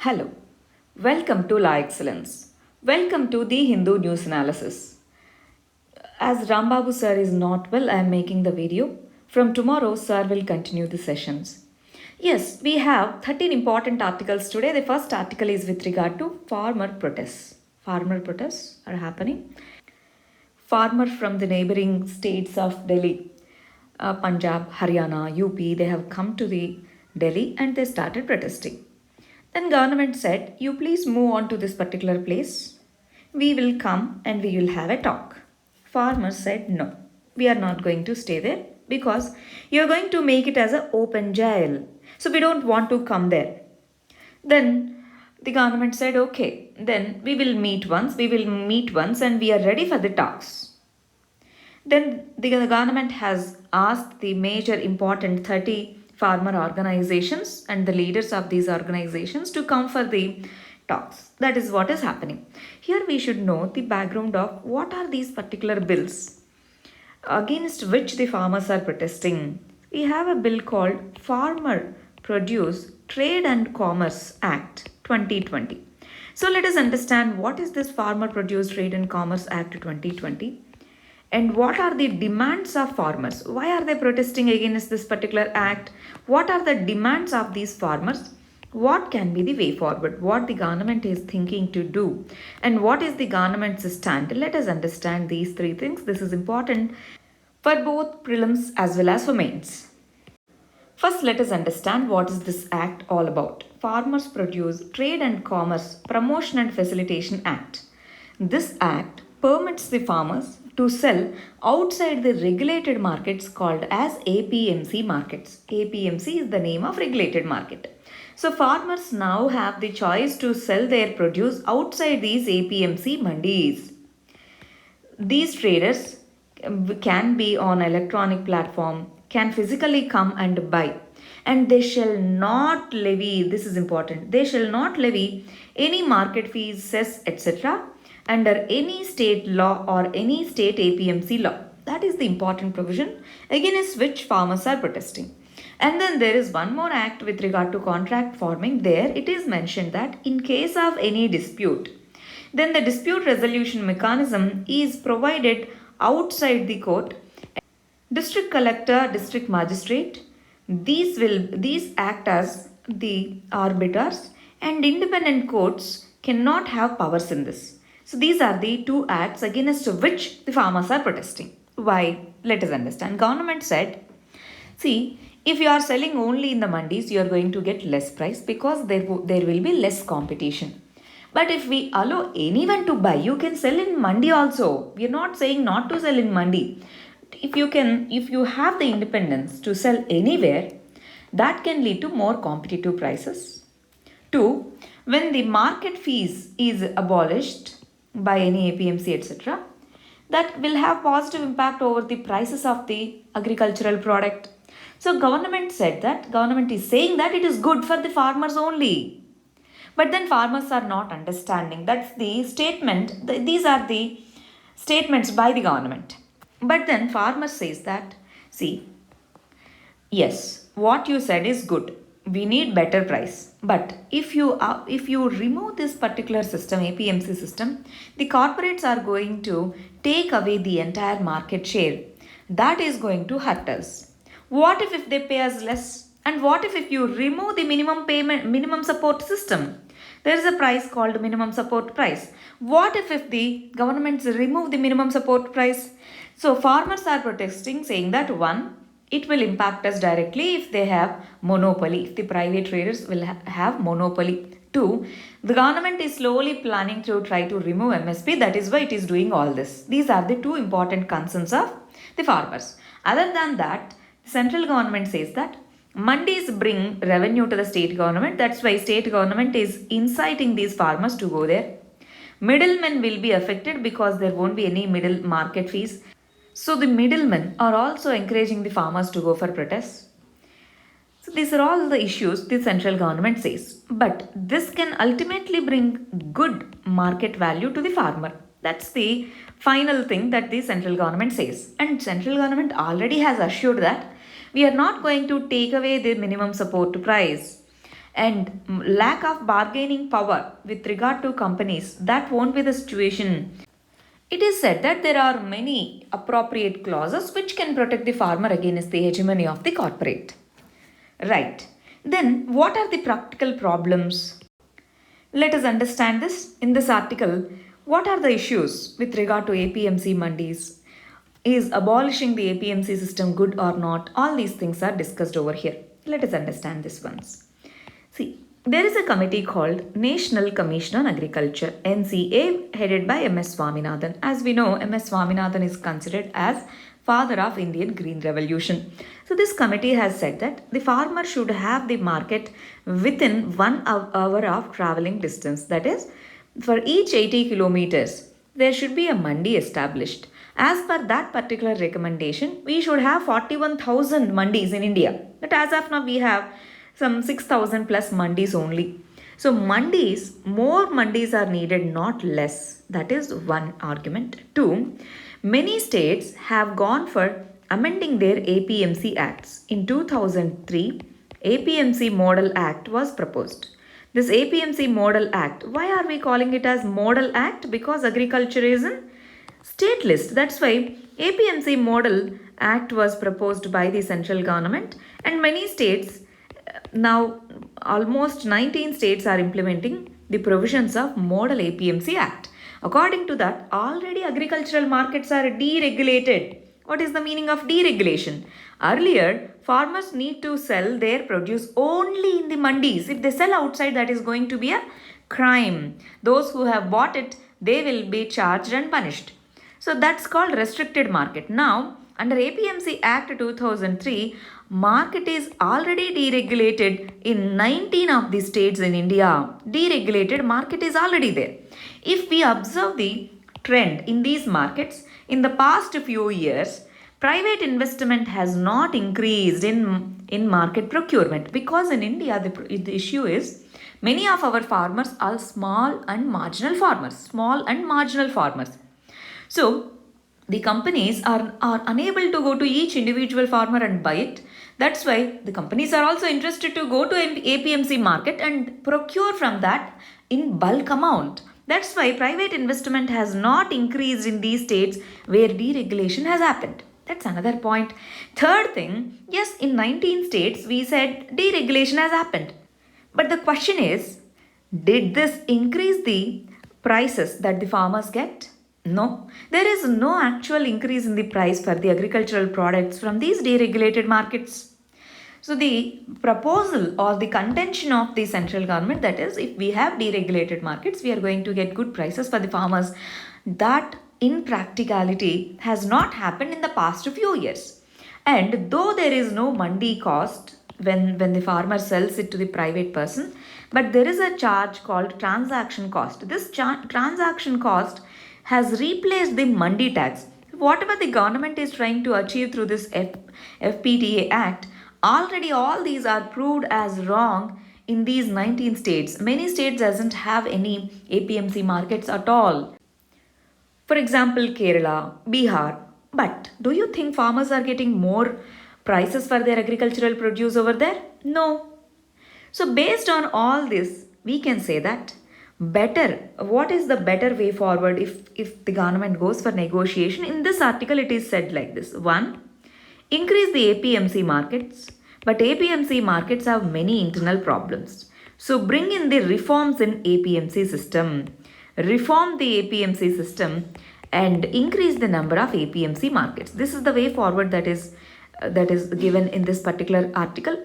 Hello, welcome to La Excellence. Welcome to the Hindu News Analysis. As Rambabu sir is not well, I am making the video. From tomorrow, sir will continue the sessions. Yes, we have 13 important articles today. The first article is with regard to farmer protests. Farmer protests are happening. Farmers from the neighboring states of Delhi, Punjab, Haryana, UP, they have come to the Delhi and they started protesting. Then government said, you please move on to this particular place. We will come and we will have a talk. Farmers said, no, we are not going to stay there because you are going to make it as an open jail. So we don't want to come there. Then the government said, okay, then we will meet once and we are ready for the talks. Then the government has asked the major important 30 farmer organizations and the leaders of these organizations to come for the talks. That is what is happening. Here we should know the background of what are these particular bills against which the farmers are protesting. We have a bill called Farmer Produce Trade and Commerce Act 2020. So let us understand what is this Farmer Produce Trade and Commerce Act 2020 and what are the demands of farmers. Why are they protesting against this particular act? What are the demands of these farmers? What can be the way forward? What the government is thinking to do? And what is the government's stand? Let us understand these three things. This is important for both prelims as well as for mains. First, let us understand what is this act all about. Farmers Produce Trade and Commerce Promotion and Facilitation Act. This act permits the farmers to sell outside the regulated markets called as APMC markets. APMC is the name of regulated market. So farmers now have the choice to sell their produce outside these APMC mandis. These traders can be on electronic platform, can physically come and buy, and they shall not levy, this is important, they shall not levy any market fees, cess, etc. under any state law or any state APMC law. That is the important provision against which farmers are protesting. And then there is one more act with regard to contract farming. There it is mentioned that in case of any dispute, then the dispute resolution mechanism is provided outside the court. District collector, district magistrate, these act as the arbiters, and independent courts cannot have powers in this. So these are the two acts against which the farmers are protesting. Why? Let us understand. Government said, see, if you are selling only in the mandis, you are going to get less price because there will be less competition. But if we allow anyone to buy, you can sell in mandi also. We are not saying not to sell in mandi. If you have the independence to sell anywhere, that can lead to more competitive prices. Two, when the market fees is abolished by any APMC, etc., that will have positive impact over the prices of the agricultural product. So government is saying that it is good for the farmers only. But then farmers are not understanding. That's the statement. These are the statements by the government. But then farmer says that, see, yes, what you said is good. We need better price. But if you remove this particular system, APMC system, the corporates are going to take away the entire market share. That is going to hurt us. What if they pay us less? And what if you remove the minimum support system? There is a price called minimum support price. What if the governments remove the minimum support price? So farmers are protesting saying that one, it will impact us directly if they have monopoly, if the private traders will have monopoly. Two, the government is slowly planning to try to remove MSP. That is why it is doing all this. These are the two important concerns of the farmers. Other than that, the central government says that mandis bring revenue to the state government. That's why state government is inciting these farmers to go there. Middlemen will be affected because there won't be any middle market fees. So the middlemen are also encouraging the farmers to go for protests. So these are all the issues the central government says. But this can ultimately bring good market value to the farmer. That's the final thing that the central government says. And central government already has assured that we are not going to take away the minimum support price. and lack of bargaining power with regard to companies, that won't be the situation. It is said that there are many appropriate clauses which can protect the farmer against the hegemony of the corporate. Right. Then, what are the practical problems? Let us understand this. In this article, what are the issues with regard to APMC mandis? Is abolishing the APMC system good or not? All these things are discussed over here. Let us understand this once. See, there is a committee called National Commission on Agriculture, NCA, headed by MS Swaminathan. As we know, MS Swaminathan is considered as father of Indian Green Revolution. So this committee has said that the farmer should have the market within 1 hour of traveling distance. That is, for each 80 kilometers, there should be a mandi established. As per that particular recommendation, we should have 41,000 mandis in India. But as of now, we have some 6,000 plus mandis only. So mandis, more mandis are needed, not less. That is one argument. Two, many states have gone for amending their APMC acts. In 2003, APMC Model Act was proposed. This APMC Model Act, why are we calling it as Model Act? Because agriculture is in state list. That's why APMC Model Act was proposed by the central government, and many states now, almost 19 states are implementing the provisions of Model APMC Act. According to that, already agricultural markets are deregulated. What is the meaning of deregulation? Earlier, farmers need to sell their produce only in the mandis. If they sell outside, that is going to be a crime. Those who have bought it, they will be charged and punished. So that's called restricted market. Now, under APMC Act 2003, market is already deregulated in 19 of the states in India. Deregulated market is already there. If we observe the trend in these markets, in the past few years, private investment has not increased in market procurement, because in India the issue is many of our farmers are small and marginal farmers. So the companies are unable to go to each individual farmer and buy it. That's why the companies are also interested to go to APMC market and procure from that in bulk amount. That's why private investment has not increased in these states where deregulation has happened. That's another point. Third thing, yes, in 19 states we said deregulation has happened. But the question is, did this increase the prices that the farmers get? No, there is no actual increase in the price for the agricultural products from these deregulated markets. So the proposal or the contention of the central government, that is, if we have deregulated markets, we are going to get good prices for the farmers. That in practicality has not happened in the past few years. And though there is no mandi cost when the farmer sells it to the private person, but there is a charge called transaction cost. This transaction cost has replaced the mandi tax. Whatever the government is trying to achieve through this FPTA Act, already all these are proved as wrong in these 19 states. Many states doesn't have any APMC markets at all. For example, Kerala, Bihar. But do you think farmers are getting more prices for their agricultural produce over there? No. So based on all this, we can say that what is the better way forward if the government goes for negotiation? In this article, it is said like this. 1. Increase the APMC markets. But APMC markets have many internal problems. So bring in the reforms in APMC system. Reform the APMC system and increase the number of APMC markets. This is the way forward that is given in this particular article.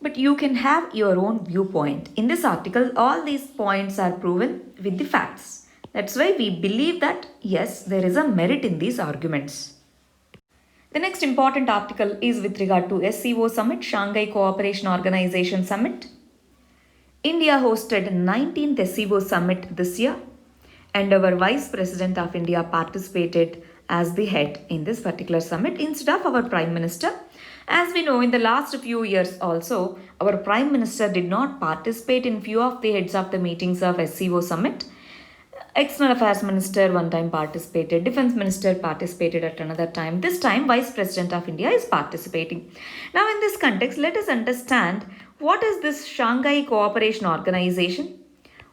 But you can have your own viewpoint. In this article, all these points are proven with the facts. That's why we believe that yes, there is a merit in these arguments. The next important article is with regard to SCO Summit, Shanghai Cooperation Organization Summit. India hosted 19th SCO Summit this year, and our Vice President of India participated as the head in this particular summit instead of our Prime Minister. As we know, in the last few years also, our Prime Minister did not participate in few of the heads of the meetings of SCO Summit. External Affairs Minister one time participated, Defense Minister participated at another time. This time, Vice President of India is participating. Now, in this context, let us understand What is this Shanghai Cooperation Organization?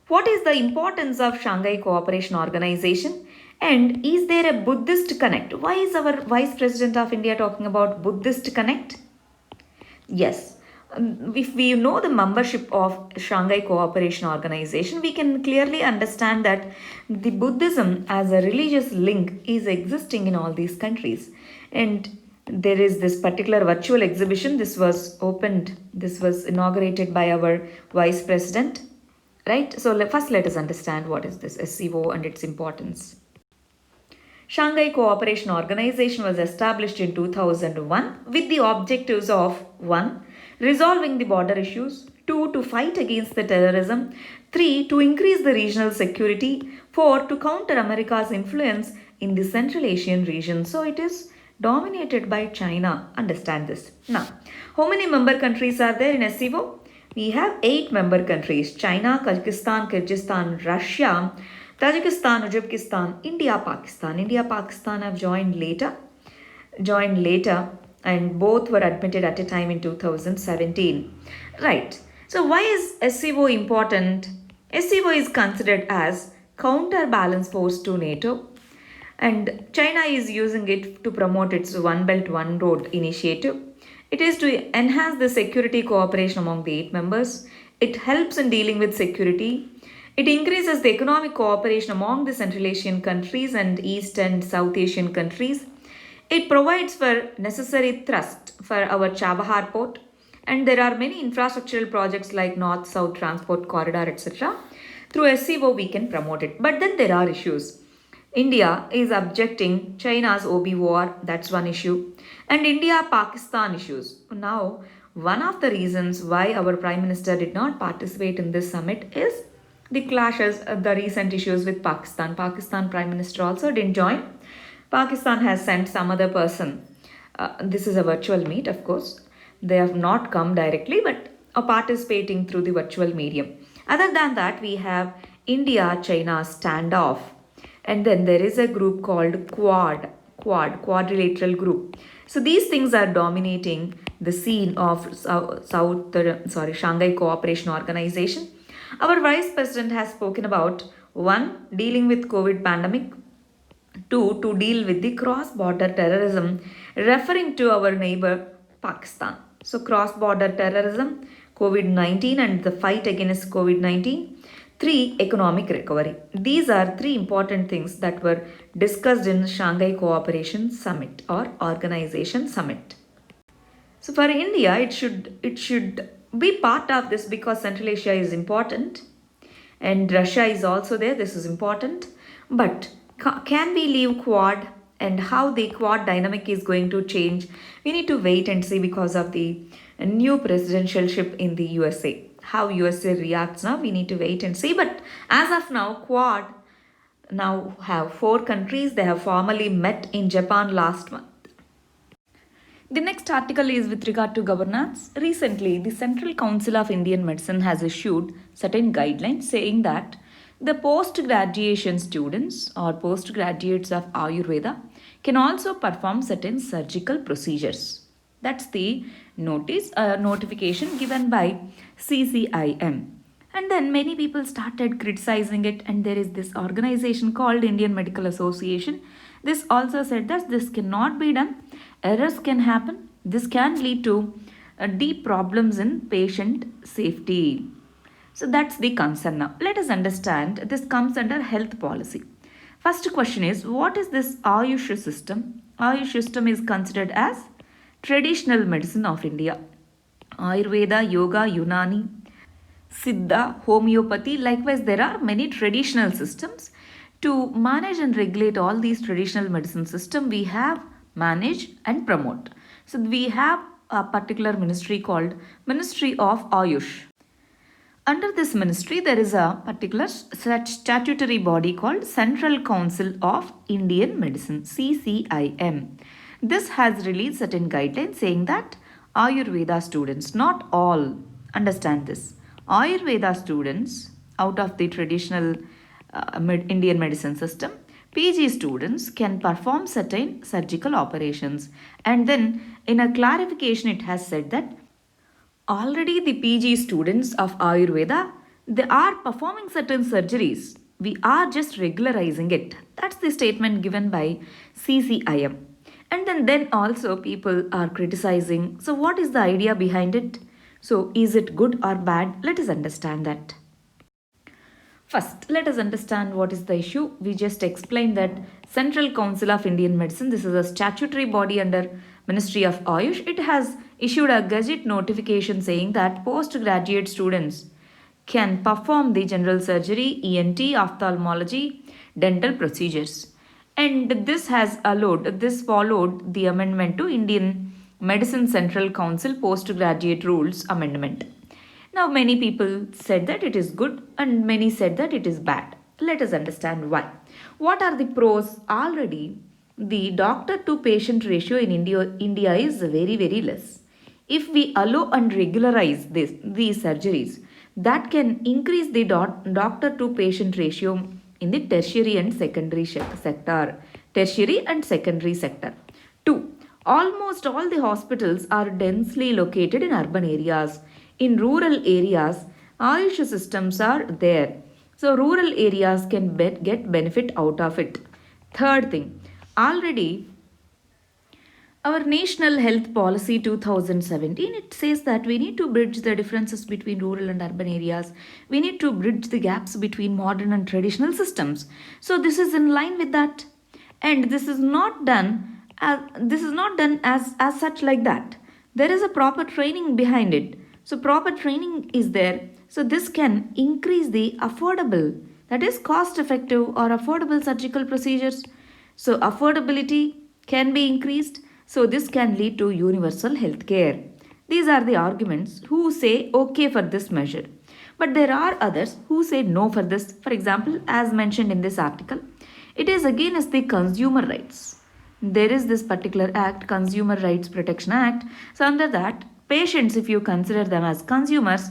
What is the importance of Shanghai Cooperation Organization? And is there a Buddhist connect? Why is our Vice President of India talking about Buddhist connect? Yes. If we know the membership of Shanghai Cooperation Organization, we can clearly understand that the Buddhism as a religious link is existing in all these countries. And there is this particular virtual exhibition. This was inaugurated by our Vice President, right? So first let us understand what is this SCO and its importance. Shanghai Cooperation Organization was established in 2001 with the objectives of 1. Resolving the border issues, 2. To fight against the terrorism, 3. To increase the regional security, 4. To counter America's influence in the Central Asian region. So it is dominated by China. Understand this. Now, how many member countries are there in SCO? We have 8 member countries: China, Kazakhstan, Kyrgyzstan, Russia, Tajikistan, Uzbekistan, India, Pakistan. India, Pakistan have joined later, and both were admitted at a time in 2017. Right. So why is SCO important? SCO is considered as counterbalance force to NATO, and China is using it to promote its One Belt One Road initiative. It is to enhance the security cooperation among the 8 members. It helps in dealing with security. It increases the economic cooperation among the Central Asian countries and East and South Asian countries. It provides for necessary thrust for our Chabahar port, and there are many infrastructural projects like North-South Transport Corridor, etc. Through SCO we can promote it. But then there are issues. India is objecting China's OBOR, that's one issue, and India-Pakistan issues. Now, one of the reasons why our Prime Minister did not participate in this summit is the clashes, the recent issues with Pakistan. Pakistan Prime Minister also didn't join. Pakistan has sent some other person. This is a virtual meet, of course. They have not come directly, but are participating through the virtual medium. Other than that, we have India-China standoff. And then there is a group called quadrilateral group. So these things are dominating the scene of Shanghai Cooperation Organization. Our Vice President has spoken about 1. Dealing with COVID pandemic, 2. To deal with the cross-border terrorism, referring to our neighbor Pakistan. So cross-border terrorism, COVID-19 and the fight against COVID-19. 3. Economic recovery. These are 3 important things that were discussed in Shanghai Cooperation Summit or Organization Summit. So for India, it should be part of this because Central Asia is important and Russia is also there. This is important. But can we leave Quad, and how the Quad dynamic is going to change? We need to wait and see because of the new presidentialship in the USA. How USA reacts now, we need to wait and see. But as of now, Quad now have 4 countries. They have formally met in Japan last month. The next article is with regard to governance. Recently, the Central Council of Indian Medicine has issued certain guidelines saying that the post-graduation students or postgraduates of Ayurveda can also perform certain surgical procedures. That's the notification given by CCIM. And then many people started criticizing it, and there is this organization called Indian Medical Association. This also said that this cannot be done. Errors can happen. This can lead to deep problems in patient safety. So that's the concern now. Let us understand. This comes under health policy. First question is, what is this Ayush system? Ayush system is considered as traditional medicine of India. Ayurveda, Yoga, Unani, Siddha, Homeopathy. Likewise, there are many traditional systems. To manage and regulate all these traditional medicine system, we have manage and promote. So we have a particular ministry called Ministry of Ayush. Under this ministry, there is a particular statutory body called Central Council of Indian Medicine, CCIM. This has released certain guidelines saying that Ayurveda students, not all, understand this, Ayurveda students out of the traditional Indian medicine system, PG students can perform certain surgical operations. And then in a clarification, it has said that Already the PG students of Ayurveda, they are performing certain surgeries. We are just regularizing it. That's the statement given by CCIM. And then also people are criticizing. So what is the idea behind it? So is it good or bad? Let us understand that. First, let us understand what is the issue. We just explained that Central Council of Indian Medicine, this is a statutory body under Ministry of Ayush. It has issued a gazette notification saying that postgraduate students can perform the general surgery, ENT, ophthalmology, dental procedures. And this followed the amendment to Indian Medicine Central Council Postgraduate Rules Amendment. Now, many people said that it is good and many said that it is bad. Let us understand why. What are the pros? Already, the doctor to patient ratio in India is very less. If we allow and regularize these surgeries, that can increase the doctor to patient ratio in the tertiary and secondary sector. Tertiary and secondary sector. 2. Almost all the hospitals are densely located in urban areas. In rural areas, Ayush systems are there. So, rural areas can get benefit out of it. Third thing, already our National Health Policy 2017, it says that we need to bridge the differences between rural and urban areas. We need to bridge the gaps between modern and traditional systems. So, this is in line with that. And this is not done as such like that. There is a proper training behind it. So proper training is there. So this can increase the affordable, that is cost effective or affordable surgical procedures. So affordability can be increased. So this can lead to universal health care. These are the arguments who say okay for this measure. But there are others who say no for this. For example, as mentioned in this article, it is against the consumer rights. There is this particular act, Consumer Rights Protection Act. So under that, patients, if you consider them as consumers,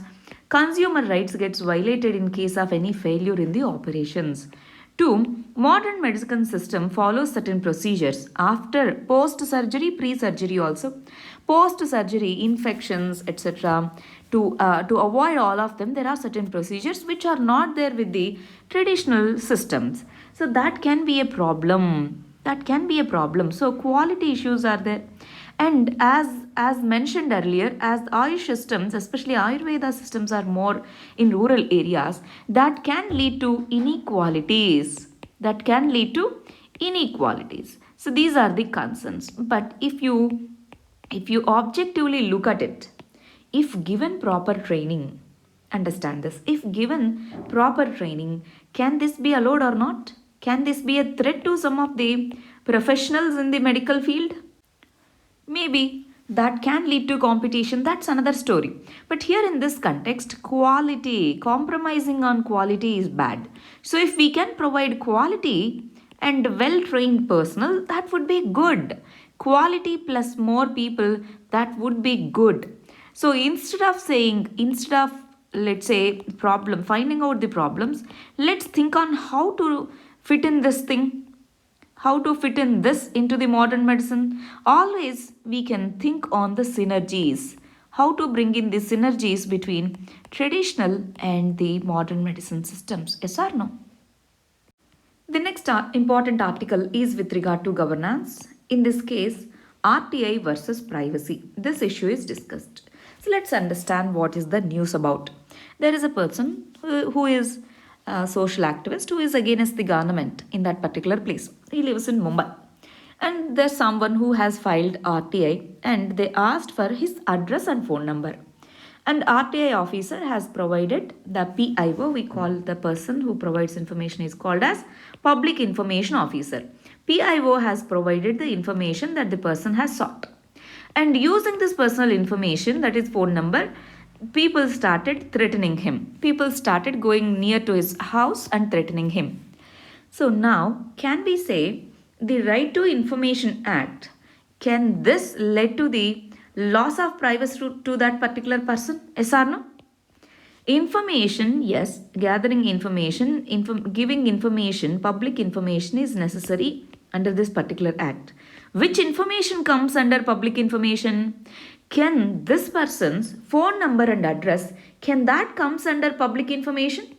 consumer rights gets violated in case of any failure in the operations. 2. Modern medicine system follows certain procedures after post-surgery, pre-surgery also. Post-surgery, infections, etc. To avoid all of them, there are certain procedures which are not there with the traditional systems. So that can be a problem. So quality issues are there. And as mentioned earlier, as Ayush systems, especially Ayurveda systems, are more in rural areas, that can lead to inequalities. So these are the concerns. But if you objectively look at it, if given proper training, understand this, if given proper training, can this be allowed or not? Can this be a threat to some of the professionals in the medical field? Maybe that can lead to competition, that's another story. But here in this context, compromising on quality is bad. So if we can provide quality and well trained personnel, that would be good. Quality plus more people, that would be good. So instead of let's say finding out the problems, let's think on how to fit in this thing, how to fit in this into the modern medicine. Always we can think on the synergies, how to bring in the synergies between traditional and the modern medicine systems. Yes or no? The next important article is with regard to governance. In this case, RTI versus privacy. This issue is discussed. So let's understand what is the news about. There is a person who is a social activist who is against the government in that particular place. He lives in Mumbai. And there's someone who has filed RTI and they asked for his address and phone number. And RTI officer has provided the PIO, we call the person who provides information is called as Public Information Officer. PIO has provided the information that the person has sought. And using this personal information, that is phone number, people started threatening him. People started going near to his house and threatening him. So now, can we say the Right to Information Act, can this lead to the loss of privacy to that particular person? Yes or no? Information, yes, gathering information, giving information, public information is necessary under this particular act. Which information comes under public information? Can this person's phone number and address, can that comes under public information?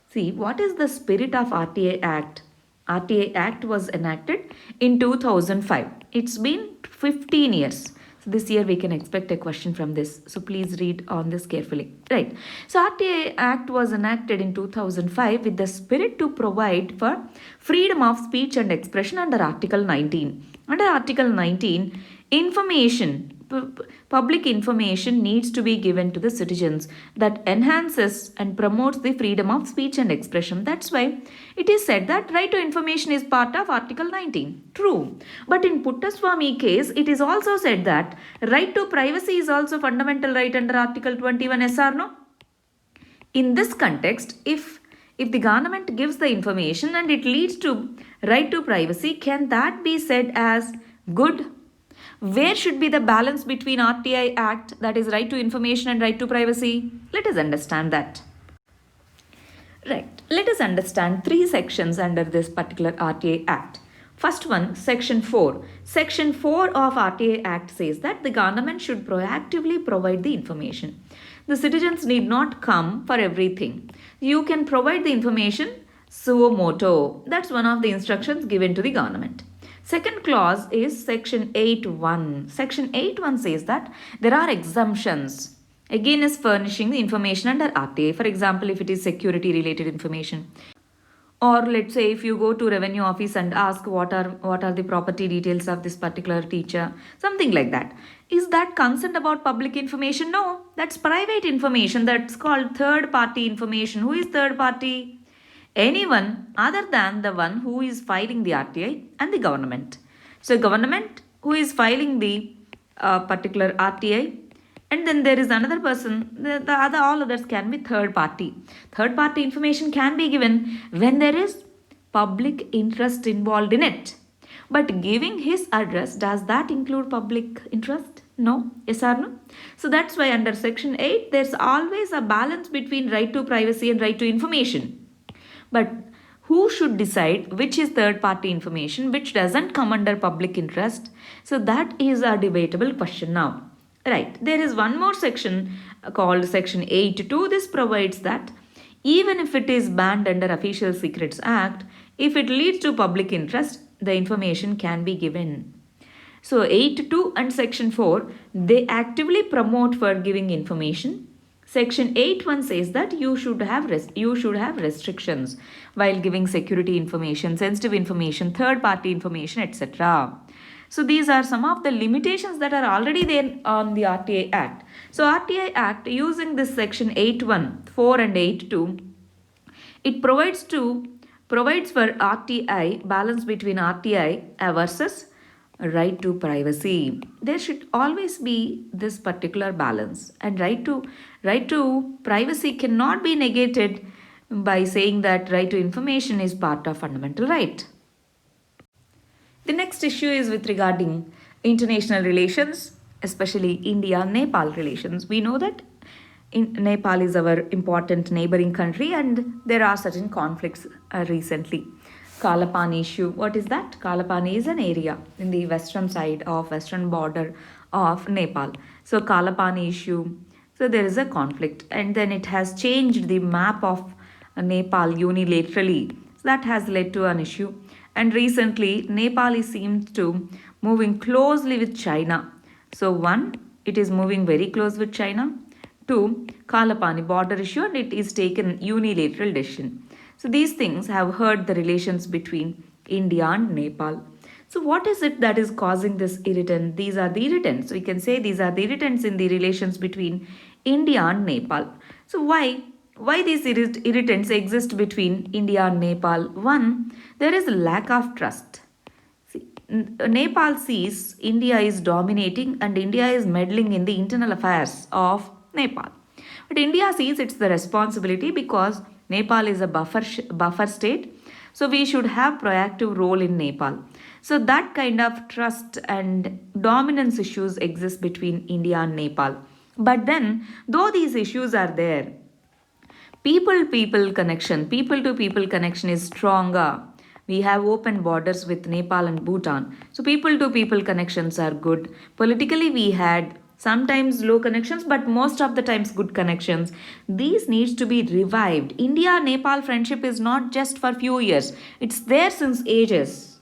See, what is the spirit of RTA Act? RTA Act was enacted in 2005. It's been 15 years. So this year we can expect a question from this. So please read on this carefully. Right. So RTA Act was enacted in 2005 with the spirit to provide for freedom of speech and expression under Article 19. Under Article 19, information public information needs to be given to the citizens that enhances and promotes the freedom of speech and expression. That's why it is said that right to information is part of Article 19. True. But in Puttaswamy case, it is also said that right to privacy is also fundamental right under Article 21. Yes or no? In this context, if the government gives the information and it leads to right to privacy, can that be said as good? Where should be the balance between RTI Act, that is right to information, and right to privacy? Let us understand that. Right. Let us understand three sections under this particular RTA Act. First one, Section 4. Section 4 of RTA Act says that the government should proactively provide the information. The citizens need not come for everything. You can provide the information suo moto. That's one of the instructions given to the government. Second clause is Section 8.1. Section 8.1 says that there are exemptions against furnishing the information under RTA. For example, if it is security related information. Or let's say if you go to revenue office and ask what are the property details of this particular teacher, something like that. Is that concerned about public information? No, that's private information. That's called third party information. Who is third party? Anyone other than the one who is filing the RTA and the government. So government who is filing the particular RTA, and then there is another person, the other, all others can be third party. Third party information can be given when there is public interest involved in it. But giving his address, does that include public interest? No. Yes or no? So that's why under Section 8, there's always a balance between right to privacy and right to information. But who should decide which is third party information, which doesn't come under public interest? So that is a debatable question now. Right, there is one more section called Section 8.2. This provides that even if it is banned under Official Secrets Act, if it leads to public interest, the information can be given. So 8.2 and Section 4, they actively promote for giving information. Section 8.1 says that you should have restrictions while giving security information, sensitive information, third party information, etc. So these are some of the limitations that are already there on the RTA Act. So RTA Act, using this Section 8.1, 4 and 8.2, it provides for RTI, balance between RTI versus right to privacy. There should always be this particular balance, and right to privacy cannot be negated by saying that right to information is part of fundamental right. The next issue is with regarding international relations, especially India-Nepal relations. We know that Nepal is our important neighboring country and there are certain conflicts recently. Kalapani issue. What is that? Kalapani is an area in the western side of western border of Nepal. So Kalapani issue. So there is a conflict and then it has changed the map of Nepal unilaterally. So that has led to an issue. And recently Nepal seems to moving closely with China. So one, it is moving very close with China. Two, Kalapani border issue and it is taken unilateral decision. So these things have hurt the relations between India and Nepal. So what is it that is causing this irritant? These are the irritants. We can say these are the irritants in the relations between India and Nepal. So why these irritants exist between India and Nepal? One, there is a lack of trust. See, Nepal sees India is dominating and India is meddling in the internal affairs of Nepal. But India sees it's the responsibility because Nepal is a buffer state. So we should have proactive role in Nepal. So that kind of trust and dominance issues exist between India and Nepal. But then, though these issues are there, people to people connection is stronger. We have open borders with Nepal and Bhutan. So people to people connections are good. Politically, we had sometimes low connections, but most of the times good connections. These needs to be revived. India Nepal friendship is not just for few years, it's there since ages.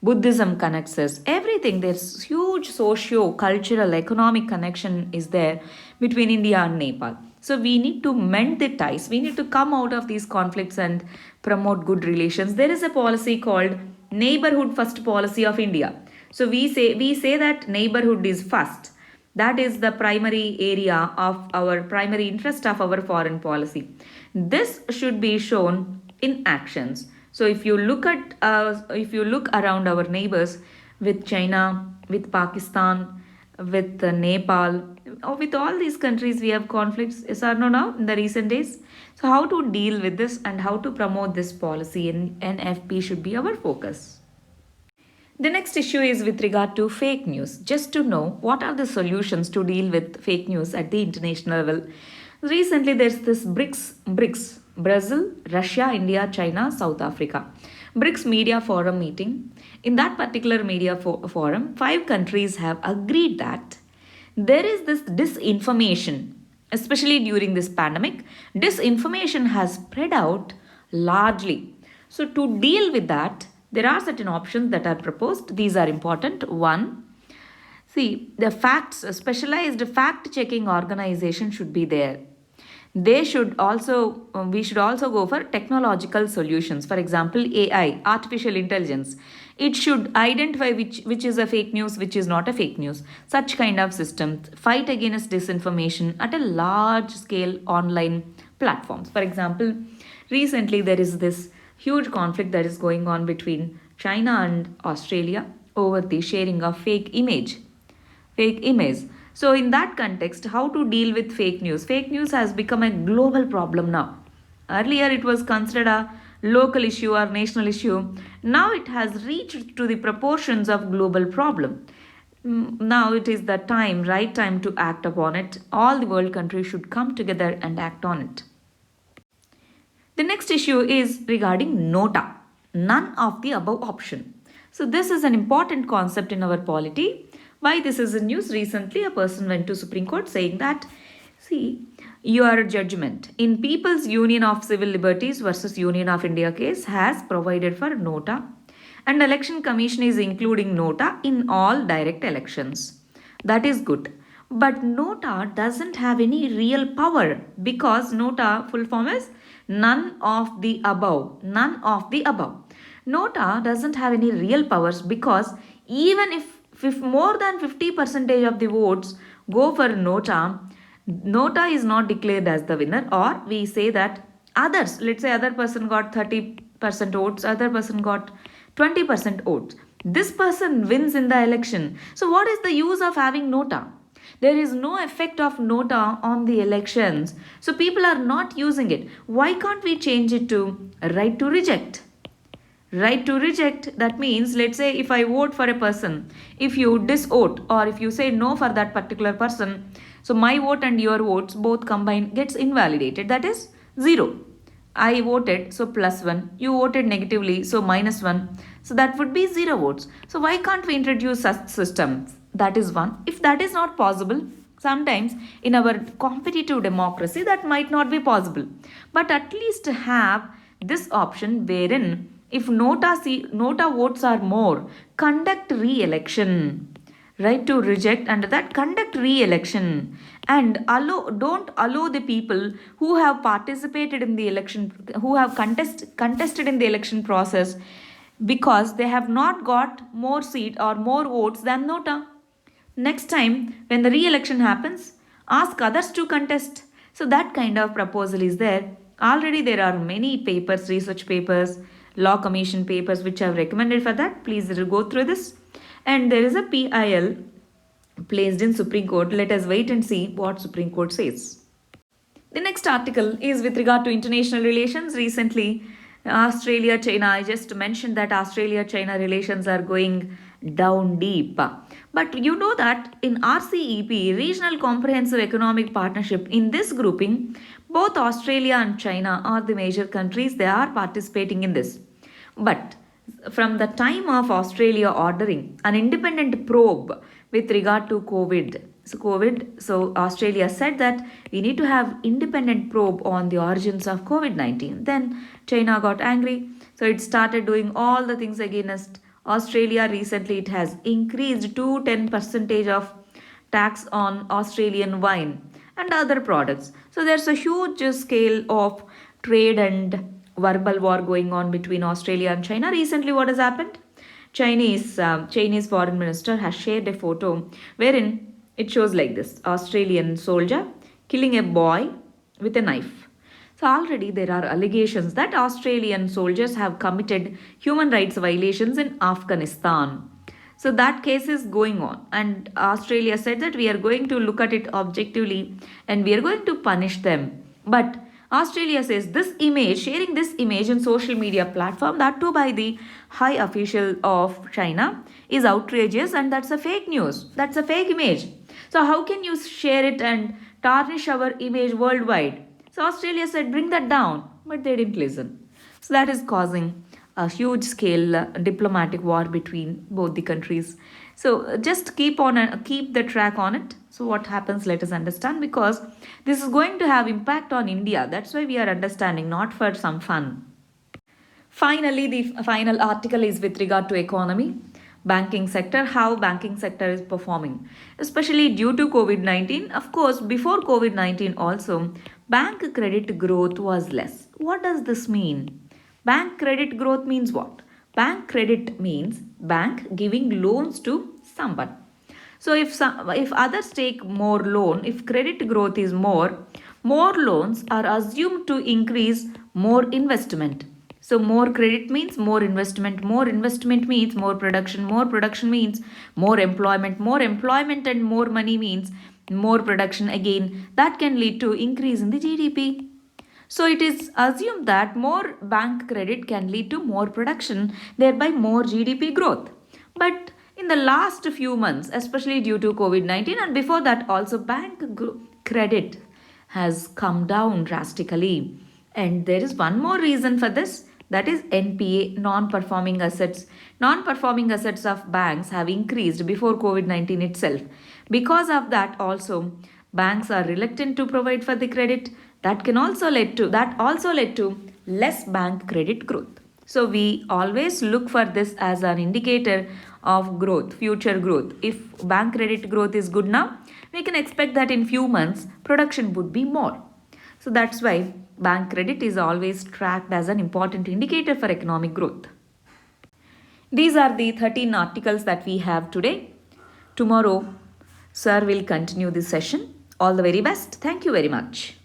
Buddhism connects us. Everything. There's huge socio cultural, economic connection is there between India and Nepal. So we need to mend the ties. We need to come out of these conflicts and promote good relations. There is a policy called Neighborhood First policy of India. So we say that neighborhood is first. That is the primary area of our primary interest of our foreign policy. This should be shown in actions. So if you look around our neighbors, with China, with Pakistan, with Nepal, or with all these countries, we have conflicts. Yes or no now in the recent days. So how to deal with this and how to promote this policy in NFP should be our focus. The next issue is with regard to fake news. Just to know what are the solutions to deal with fake news at the international level. Recently, there's this BRICS, Brazil, Russia, India, China, South Africa. BRICS Media Forum meeting. In that particular media forum, 5 countries have agreed that there is this disinformation, especially during this pandemic. Disinformation has spread out largely. So, to deal with that, there are certain options that are proposed. These are important. One, see, the facts, a specialized fact checking organization should be there. They should also, we should also go for technological solutions. For example, AI, artificial intelligence. It should identify which is a fake news, which is not a fake news. Such kind of systems fight against disinformation at a large scale online platforms. For example, recently there is this huge conflict that is going on between China and Australia over the sharing of fake image. So in that context, how to deal with fake news? Fake news has become a global problem now. Earlier it was considered a local issue or national issue. Now it has reached to the proportions of global problem. Now it is the right time to act upon it. All the world countries should come together and act on it. The next issue is regarding nota, none of the above option. So this is an important concept in our polity. Why this is in news? Recently a person went to Supreme Court saying that, see, your judgment in People's Union of Civil Liberties versus Union of India case has provided for nota, and Election Commission is including nota in all direct elections. That is good. But nota doesn't have any real power because nota full form is none of the above. None of the above. Nota doesn't have any real powers because even if more than 50% of the votes go for nota, nota is not declared as the winner, or we say that others, let's say other person got 30% votes, other person got 20% votes. This person wins in the election. So what is the use of having nota? There is no effect of nota on the elections. So people are not using it. Why can't we change it to right to reject? Right to reject, that means, let's say if I vote for a person, if you disvote or if you say no for that particular person, so my vote and your votes both combined gets invalidated. That is 0. I voted, so +1. You voted negatively, so -1. So that would be 0 votes. So why can't we introduce such systems? That is one. If that is not possible, sometimes in our competitive democracy that might not be possible. But at least have this option wherein if nota votes are more, conduct re-election. Right to reject, under that conduct re-election, and don't allow the people who have participated in the election, who have contested in the election process, because they have not got more seat or more votes than nota. Next time when the re-election happens, ask others to contest. So that kind of proposal is there. Already there are many papers, research papers, law commission papers which have recommended for that. Please go through this. And there is a PIL placed in Supreme Court. Let us wait and see what Supreme Court says. The next article is with regard to international relations. Recently, Australia-China, I just mentioned that Australia-China relations are going down deep. But you know that in RCEP, Regional Comprehensive Economic Partnership, in this grouping, both Australia and China are the major countries. They are participating in this. But from the time of Australia ordering an independent probe with regard to COVID, So Australia said that we need to have independent probe on the origins of COVID-19. Then China got angry, so it started doing all the things against Australia. Recently, it has increased to 10 percentage of tax on Australian wine and other products. So there's a huge scale of trade and verbal war going on between Australia and China. Recently, what has happened? Chinese foreign minister has shared a photo wherein it shows like this: Australian soldier killing a boy with a knife. So already there are allegations that Australian soldiers have committed human rights violations in Afghanistan. So that case is going on, and Australia said that we are going to look at it objectively and we are going to punish them. But Australia says this image, sharing this image in social media platform, that too by the high official of China, is outrageous, and that's a fake news. That's a fake image. So how can you share it and tarnish our image worldwide? So Australia said bring that down, but they didn't listen. So that is causing a huge scale diplomatic war between both the countries. So just keep the track on it. So what happens, let us understand, because this is going to have impact on India. That's why we are understanding, not for some fun. Finally, the final article is with regard to economy, banking sector, how banking sector is performing, especially due to COVID-19. Of course, before COVID-19 also, bank credit growth was less. What does this mean? Bank credit growth means what? Bank credit means bank giving loans to someone. So if others take more loan, if credit growth is more loans are assumed to increase more investment. So more credit means more investment means more production means more employment and more money means more production again. That can lead to increase in the GDP. So it is assumed that more bank credit can lead to more production, thereby more GDP growth. But in the last few months, especially due to COVID-19 and before that also, credit has come down drastically. And there is one more reason for this, that is NPA, non-performing assets. Non-performing assets of banks have increased before COVID-19 itself. Because of that also, banks are reluctant to provide for the credit. That also led to less bank credit growth. So we always look for this as an indicator of growth, future growth. If bank credit growth is good now, we can expect that in few months production would be more. So that's why bank credit is always tracked as an important indicator for economic growth. These are the 13 articles that we have today. Tomorrow, sir will continue this session. All the very best. Thank you very much.